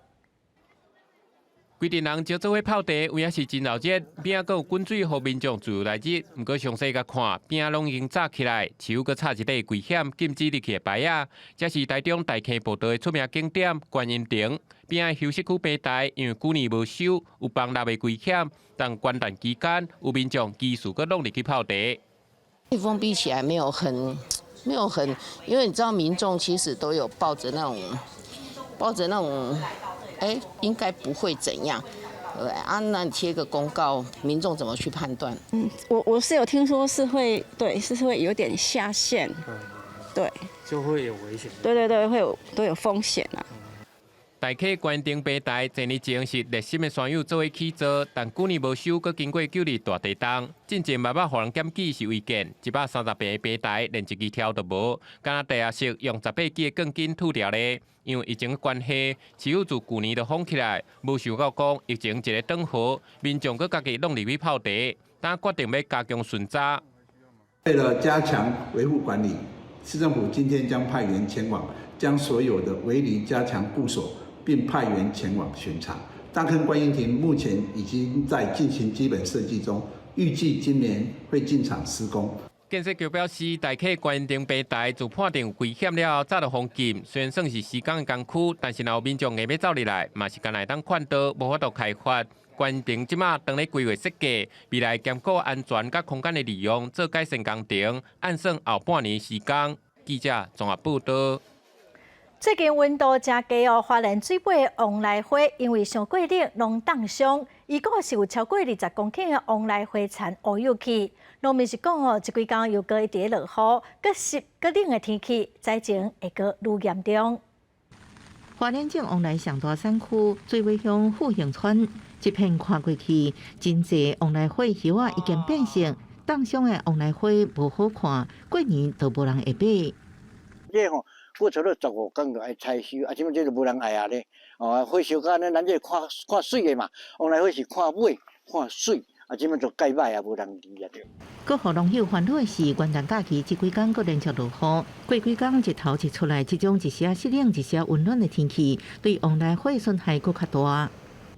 S4: 规定人招做伙泡茶，有影是真闹热，边仔阁有滚水，互民众自由来入。毋过详细甲看，边仔拢已经炸起来，市府阁插一块危险禁止入去的牌仔。这是台中大坑步道的出名景点观音亭。边仔休息区平台，因为去年无修，有防立的危险。但元旦期间，有民众继续阁弄入去泡茶。
S5: 封闭起来没有很，因为你知道民众其实都有抱着那种，应该不会怎样。那你贴个公告，民众怎么去判断？
S22: 我是有听说是会有点下线，对，
S4: 就会有危险。
S22: 对，都有风险啊。
S4: 大溪观音亭平台前年前是热心的山友做伙起造，但去年无修，佮经过9日大地震，进前慢慢互人检举是违建，130平的平台连一支条都无，敢若地下室用18支的钢筋吐掉咧。因为疫情的关系，市府自去年就封起来，无想到讲疫情一个转好，民众佮家己弄入去泡茶，但决定要加强巡查。
S24: 为了加强维护管理，市政府今天将派员前往，将所有的围篱加强固守。并派员前往巡查。大坑观音亭目前已经在进行基本设计中，预计今年会进场施工。
S4: 建设局表示，大溪观音亭平台自判定危险了后，早就封禁。虽然算是施工的工区，但是若有民众硬要走入来，嘛是干来当看到，无法度开发。观音亭即马当咧规划设计，未来兼顾安全甲空间的利用，做改善工程，按算后半年施工。记者综合报道。
S1: 最近温度真低哦，花莲水尾的旺来花因为上过冷，拢冻伤。伊个是有超过20公顷的旺来花田乌有去。农民是讲哦，这几天又搁一直落雨，搁湿搁冷的天气，灾情会搁愈严重。
S8: 花莲县旺来上大山区水尾乡富兴村，一片看过去，真侪旺来花叶啊已经变色，冻伤的旺来花无好看，过年都无人会买。
S26: 这吼。过除了15天就爱采收，即摆这就无人爱啊咧。花烧甲咱这看水的嘛，往来花是看尾、看水，即摆就介歹啊，无人理啊。
S8: 搁互农友烦恼的是，元旦假期这几天搁连续落雨，过几天日头一出来，这种一些湿冷、一些温暖的天气，对旺来花损害搁较大。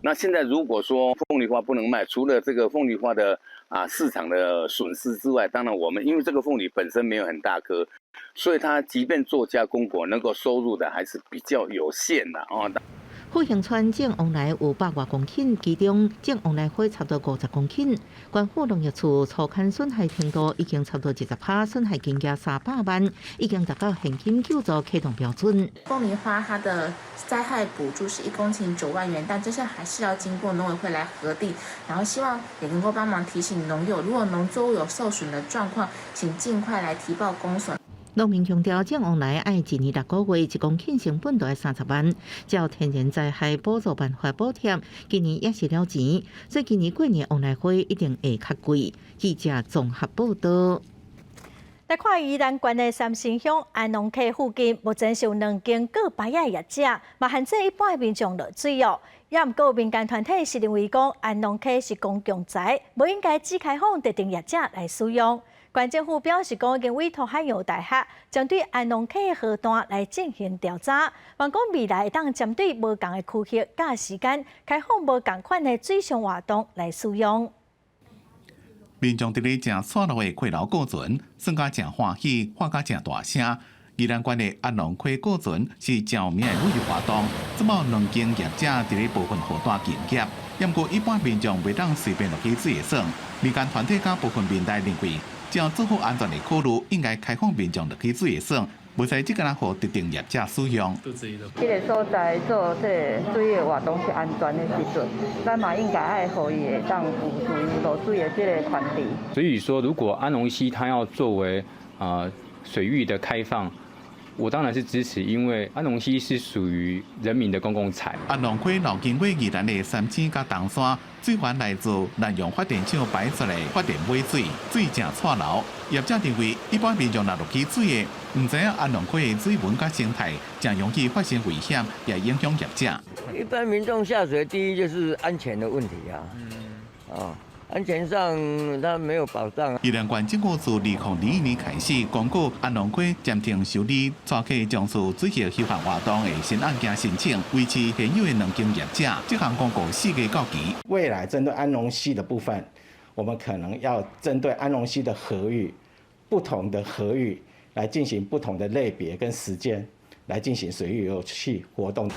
S27: 那现在如果说凤梨花不能卖，除了这个凤梨花的市场的损失之外，当然我们因为这个凤梨本身没有很大颗，所以它即便做加工果能够收入的还是比较有限的哦。
S8: 富兴村种旺来有100多公顷，其中种旺来花差不多50公顷。县府农业处初勘损害程度已经差不多10%，损害金额300万，已经达到现金救助启动标准。
S28: 凤梨花它的灾害补助是1公顷9万元，但这些还是要经过农委会来核定，然后希望也能够帮忙提醒农友，如果农作物有受损的状况，请尽快来提报公所。
S8: 农民强调，种旺来爱1年6个月，1公顷成本就要30万，照天然灾害补助办法补贴，今年也是了钱，所以今年过年旺来花一定会较贵。记者综合报道。
S1: 来看宜兰县的三星乡安农溪附近，目前是有2间告牌的业者，嘛限制一般民众落水哦。也毋过民间团体是认为讲安农溪是公共财，无应该只开放特定业者来使用。县政府表示讲，已经委托海洋大学针对安农溪的河段来进行调查，望讲未来会当针对无同的区域、甲时间，开放无同款的水上活动来使用。
S13: 民众伫咧食错落的溪流古船，算甲真欢喜，喊甲真大声。宜兰县的安农溪古船是真有名的旅游活动，这么2间业者伫咧部分河段禁业，也毋过一般民众袂当随便落去水的耍。民间团体甲部分民代认为，将做好安全的考虑，应该开放民众落去水的耍，袂使只敢若互特定业者使用。
S2: 这个所在做这个水的活动是安全的时阵，咱嘛应该爱互伊会当有属于落水的这个权利。
S6: 所以说，如果安农溪它要作为水域的开放，我当然是支持，因为安农溪是属于人民的公共财。
S13: 安农溪路经过宜兰的三星甲东山，水源来自南用发电厂排出的发电尾水，水正错流。业者认为，一般民众若落去水的，唔知影安农溪的水文甲生态，正容易发生危险，也影响业者。
S7: 一般民众下水，第一就是安全的问题啊，安全上它没有保障。
S13: 宜兰县政府自2021年开始公告安农溪暂停受理抓起从事水域休闲活动的新案件申请，维持现有的2间业者。这项公告4月到期。
S9: 未来针对安农溪的部分，我们可能要针对安农溪的河域，不同的河域来进行不同的类别跟时间，来进行水域游憩活动。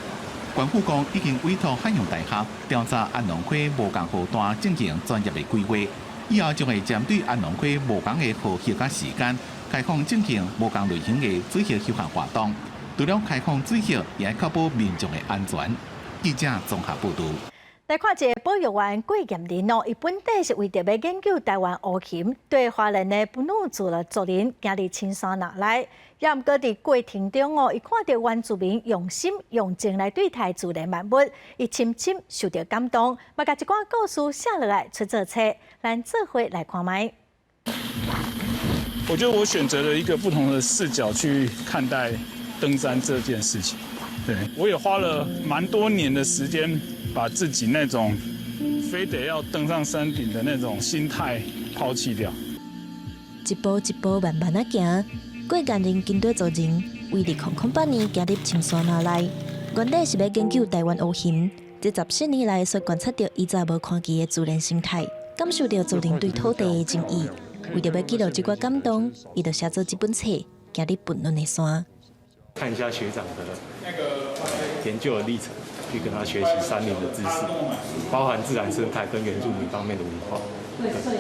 S13: 县府讲已经委托海洋大学调查安农溪无同河段进行专业的规划，以后将会针对安农溪无同的河域甲时间，开放进行无同类型的水域休闲活动。除了开放水域，也要确保民众的安全。记者综合报道。
S1: 来看一个保育员郭彦林哦，伊本地是为着要研究台湾乌蠅，对华人的哺乳族的族人行入青山那来。也毋过伫过程中哦，伊看到原住民用心用情来对待自然万物，伊深深受到感动，嘛甲一寡故事写落来出做册，咱做伙来看卖。
S10: 我觉得我选择了一个不同的视角去看待登山这件事情。对，我也花了蛮多年的时间，把自己那种非得要登上山顶的那种心态抛弃掉。
S12: 一步一步慢慢啊行。郭彦林跟队族人为2008年行入青山那内，原底是要研究台湾乌蠅。这14年来，所观察到以前无看见的自然生态，感受到族人对土地的情谊。为着要记录这寡感动，伊就写做这本册，行入笨嫩的山。
S15: 看一下学长的研究的历程，去跟他学习山林的知识，包含自然生态跟原住民方面的文化，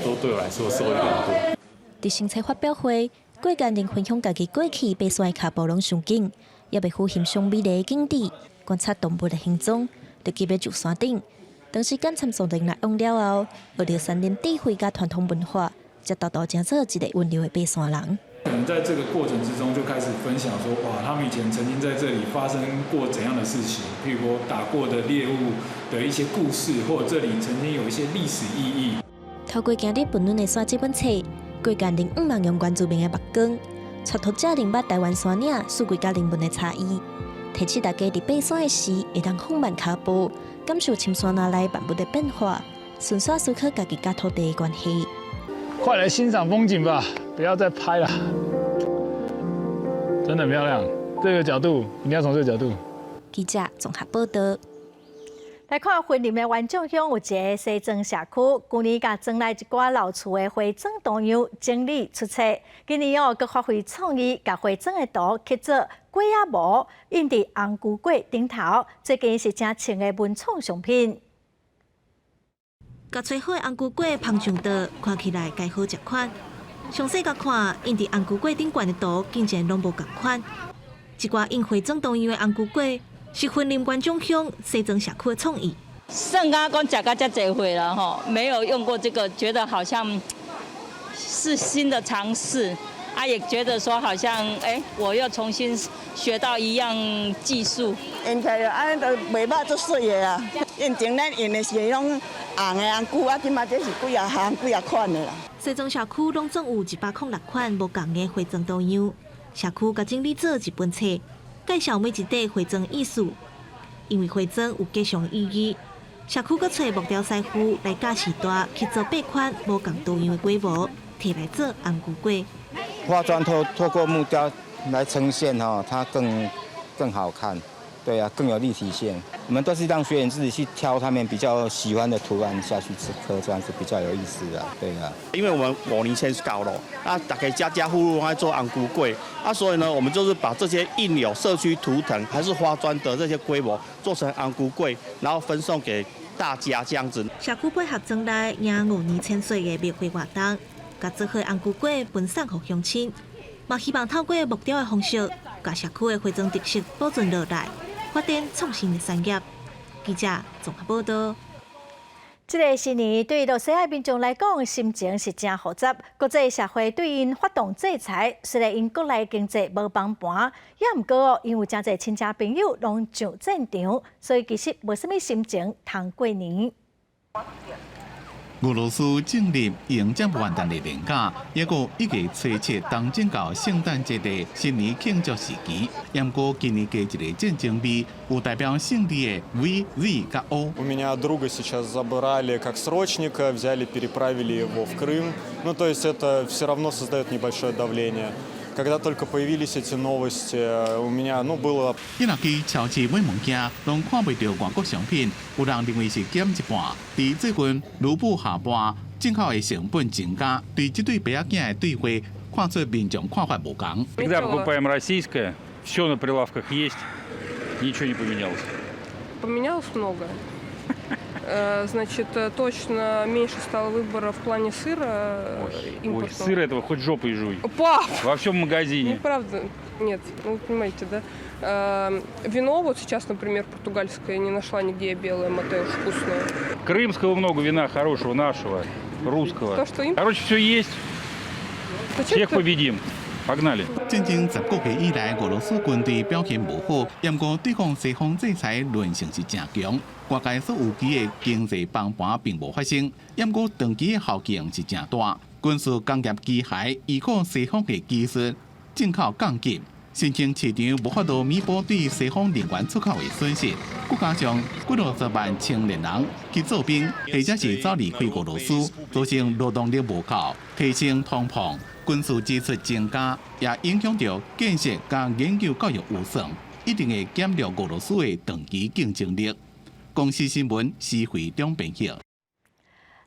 S15: 都对我来说受益良多。
S12: 伫新册发表会。郭彦林分享家己过去爬山的脚步拢上紧，也袂符欣赏美丽的景致，观察动物的行踪，就急要上山顶。长时间参族人来往了后，学到山林智慧甲传统文化，才豆豆成做一个温柔的爬山人。
S10: 我们在这个过程之中就开始分享说，哇，他们以前曾经在这里发生过怎样的事情，譬如说打过的猎物的一些故事，或者这里曾经有一些历史意义。
S12: 透过行入笨嫩的山这本册。郭彦林毋茫用原住民的目光，撮读者明白台湾山岭四季甲人文的差异，提醒大家伫爬山的时会当放慢脚步，感受青山那内万物的变化，顺续思考家己甲土地的关系。
S10: 快来欣赏风景吧，不要再拍了，真的很漂亮。这个角度一定要从这个角度。
S12: 记者综合报道。
S1: 来看云林的元众乡有一个西庄社区，去年甲装来一寡老厝的花砖图样整理出册。今年哦，佮发挥创意，甲花砖的图刻做鬼仔模，印伫红菇粿顶头，最近是正穿的文创商品。
S12: 甲吹好的红菇粿芳上桌，看起来该好食款。详细甲看，印伫红菇粿顶悬的图，竟然拢无共款。一寡印花砖图样的红菇粿。是云林元众乡西庄社区的创意。
S22: 算讲食到遮侪回了吼，没有用过这个，觉得好像是新的尝试，也觉得说好像我又重新学到一样技术。
S2: 印起来安尼都袂歹，足水的啊！以前咱印的是迄种
S11: 红的红菇啊，今嘛这是几啊项几啊款的啦。
S12: 西庄社区拢总有106款无同的花装图样。社区甲整理做一本册，介绍每一块花装意思。因为花装有吉祥意义，社区阁找木雕师傅来教时代去做8款无同图样的龟模，摕来做红菇粿。
S16: 花砖透过木雕来呈现它更好看。对啊，更有立体性。我们都是让学员自己去挑他们比较喜欢的图案下去刻，这样子比较有意思啊。对啊，
S17: 因为我们5年前搞了，大概家户户在做红菇粿，所以呢，我们就是把这些印有社区图腾还是花砖的这些规模做成红菇粿，然后分送给大家这样子。
S12: 社区配合整来迎5年千岁的庙会活动，甲做好红菇粿分送给乡亲，嘛希望透过木雕的方式，甲社区的花装特色保存落来。发展创新的产业。记者综合报道。这个新年对洛西亚民众来讲，心情是真复杂。国际社会对因发动制裁，虽然因国内经济无帮盘，也毋过因为真侪亲戚朋友拢上战场，所以其实无啥物心情通过年。
S13: 俄罗斯正立迎接元旦的年假，也有1月初7东正到圣诞节的新年庆祝时期。不过今年加一个战争味，有代表胜利的 V、Z 甲 O。У
S18: меня друга сейчас забрали как срочника, взяли, переправили его в Крым. Ну, то есть это все равно создает небольшое давление. Когда только появились эти новости, у меня было.
S13: 伊若去超市买物件，拢看袂到外国商品，有人认为是减一半。伫最近卢布下跌，进口的成本增加，对这对白仔囝的对话，看出民众看法无同。
S10: Когда покупаем российское, все на прилавках есть, ничего не поменялось.
S19: Поменялось много. Значит, точно меньше стало выбора в плане сыра импортного.
S10: Ой, сыр этого хоть жопой жуй.
S19: Пап!
S10: Во всем магазине.
S19: Ну, правда, нет, ну, вы понимаете, да? Вино, вот сейчас, например, португальское, не нашла нигде белое, Матеуш, вкусное.
S10: Крымского много вина хорошего, нашего, русского.
S19: То, что
S10: Короче, все есть. Всех победим. Погнали！
S13: 战争10个月以来，俄罗斯军队表现无好，不过对抗西方制裁韧性是真强。外界所预期的经济崩盘并无发生，不过长期的后劲是真大。军事工业机械依靠西方的技术进口降级，新兴市场无法度弥补对西方能源出口的损失。再加上几60万青年人去做兵，或者是早离开俄罗斯，造成劳动力无够，提升通膨。军事支出增加，也影响到建设甲研究教育预算，一定会减弱俄罗斯的长期竞争力。公司新闻是会中编辑。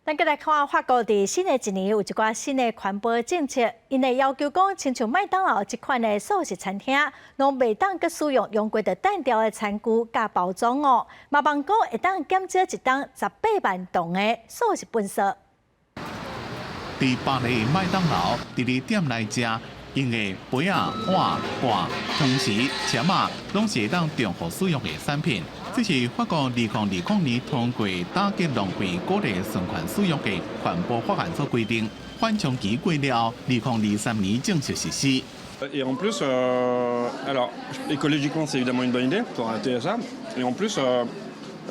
S1: 咱再来看法国伫新的一年有一寡新的环保政策，因会要求讲，亲像麦当劳这款的素食餐厅，拢袂当佮使用用过的单调的餐具加包装哦。嘛，望讲会当减少一档18万吨的素食垃圾。
S13: 伫巴黎麦当劳伫你店内食，用的杯啊、碗、碗、汤匙、签啊，拢是会当重复使用的产品。这是法国2020年通过打击浪费、鼓励循环使用的环保法案所规定，缓冲期过了，2023年正式实施。
S18: Et en plus, alors écologiquement c'est évidemment une bonne idée pour arrêter ça. Et en plus,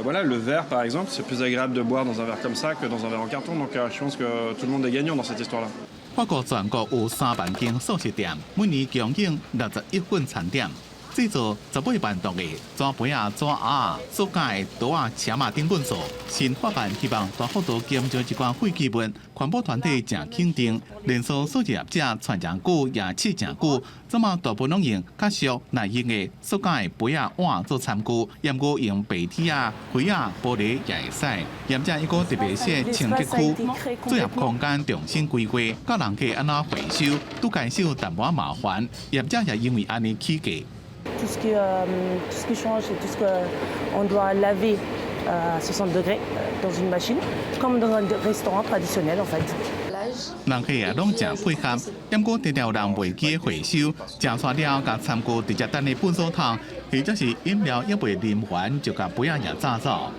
S18: voilà, le verre par exemple, c'est plus agréable de boire dans un verre comme ça que dans un verre en carton. Donc je pense que tout le monde est gagnant dans cette histoire-là.
S13: 法国全国有3万间素食店，每年供应61份餐点，制作18万吨的纸杯啊、纸盒、塑胶的刀啊、签啊等本数。新法案希望大幅度减少这款废弃物，环保团体正肯定，连锁素食业者传真久也吃真久，怎么大部分拢用较俗耐用的塑胶的杯啊、碗做餐具，不过用白铁啊、灰啊、玻璃也会使。业者一个特别设清洁区，作业空间重新规划，教人客安怎回收，拄减少淡薄麻烦。业者也因为安尼起价。
S20: Tout ce qui change, c'est tout ce qu'on doit laver à 60 degrés dans une machine, comme dans un restaurant traditionnel en fait.
S13: 人客也拢真配合，不过常常人袂记回收，食煞了甲参顾直接等的粪扫桶，或者是饮料也袂啉完就甲杯仔也炸走。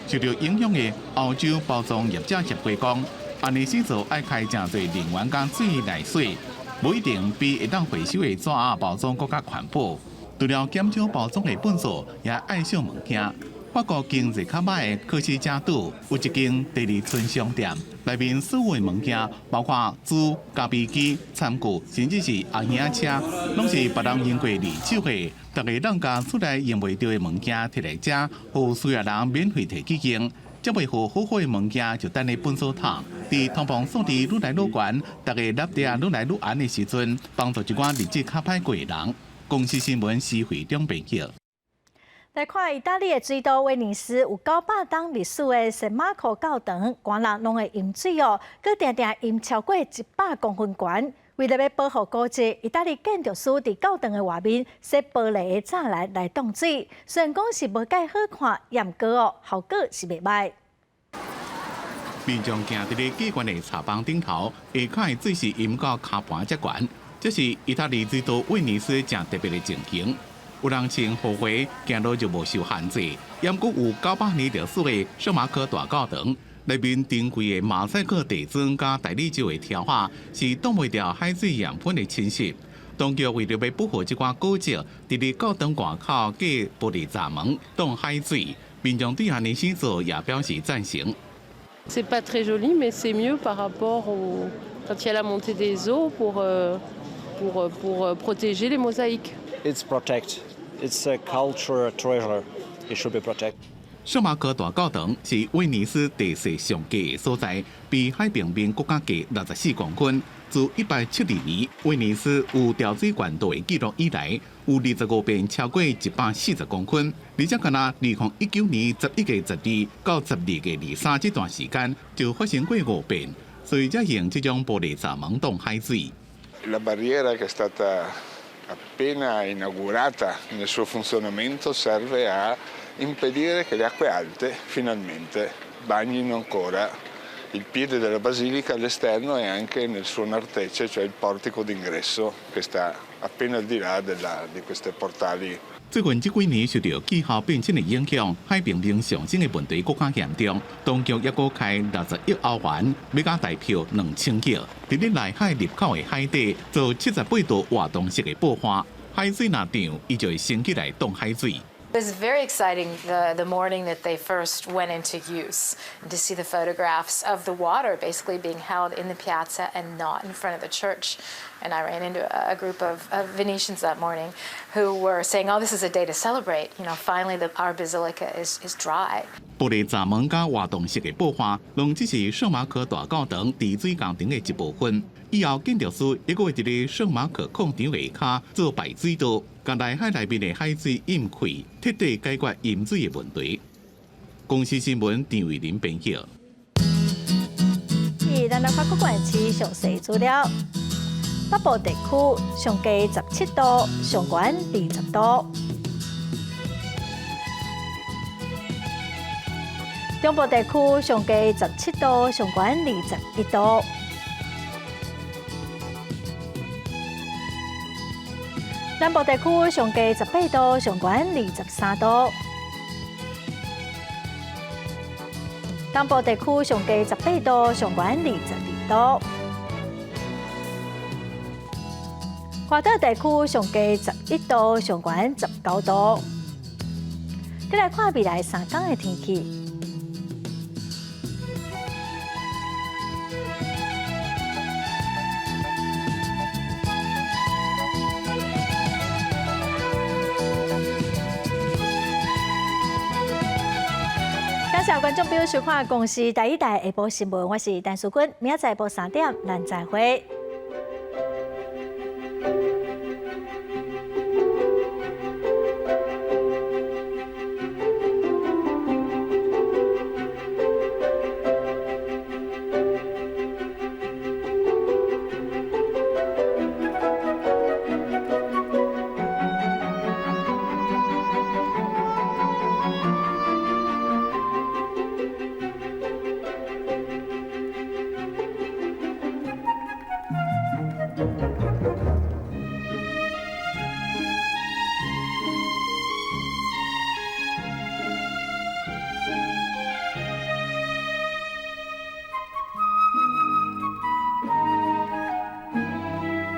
S13: 受到影响的欧洲包装业者协会讲，安尼制作爱开真侪能源甲水来水，无一定比会当回收的纸盒包装更加环保。除了减少包装的本数，也爱惜物件。法国经济较歹的科西嘉岛有一间第二春商店，内面所有的物件，包括猪、咖啡机、餐具，甚至是阿兄车，拢是别人用过二手的。大家当家出来用袂到的物件摕来遮，互需要人免费摕去用。这袂好好的物件就等于本所烫。伫通膨数字愈来愈悬，大家纳税愈来愈严的时阵，帮助一寡日子较歹过的人。公司新闻是会中编辑。
S1: 来看意大利的水都威尼斯有900档历史的圣马可教堂，官人拢会饮水哦，佮定定饮超过100公分悬。为了要保护古迹，意大利建筑师伫教堂的外面设玻璃的栅栏来挡水。虽然讲是无介好看，严过哦，效果是袂歹。
S13: 民众行伫咧机关的茶房顶头，下骹的水是淹到骹盘才悬。这是意大利水都威尼斯正特别的情形。有人穿护鞋行路就无受限制，也阁有900年历史的圣马可大教堂，内面珍贵的马赛克地砖加大理石的条画，是挡袂掉海水盐分的侵蚀。当局为了要保护这款古迹，伫咧教堂外口架玻璃闸门挡海水，民众对安尼施作也表示赞成。
S3: C'est pas très joli, mais c'est mieux par rapport quand il y a la montée des eaux pour protéger les mosaïques.
S4: It's protect. It's a cultural treasure. It should be protected.
S13: 圣马可大教堂是威尼斯地势上低的所在，比海平面更加低64公分。自1872年威尼斯有调水管道的记录以来，有25遍超过140公分，而且敢若2019年11月12到12月23这段时间就发生过5遍，所以才用这种玻璃闸门挡海水。
S5: La barriera che è stata appena inaugurata nel suo funzionamento serve a impedire che le acque alte finalmente bagnino ancora il piede della basilica all'esterno e anche nel suo nartece, cioè il portico d'ingresso che sta appena al di là di questi portali.
S13: 最近这几年受到气候变迁的影响，海平面上升的问题更加严重。当局也搁开60亿欧元，要甲代票2000亿，伫咧内海入口的海底做78度活动式的爆发，海水若涨，伊就会升起来挡海水。
S14: It was very exciting the morning that they first went into use, and to see the photographs of the water basically being held in the piazza and not in front of the church. And I ran into a group of Venetians that morning who were saying, "Oh, this is a day to celebrate. You know, finally our basilica is dry."
S13: 玻璃闸门加活动式的爆发，拢只是圣马可大教堂治水工程的一部分。以后建筑师还会伫咧圣马可矿场下骹做排水道，将内海内面的海水淹开，彻底解决淹水的问题。公司新闻张伟林编辑。
S1: 咱来看国管市详细资料。北部地区上低17度，上悬20度；中部地区上低17度，上悬21度；南部地区上低18度，上悬23度；东部地区上低18度，上悬22度。华岛地区上低11度，上悬19度。再来看未来3天的天气。感谢观众朋友收看《公视第一台下晡新闻》，我是陈淑君，明仔载下晡3点，咱再会。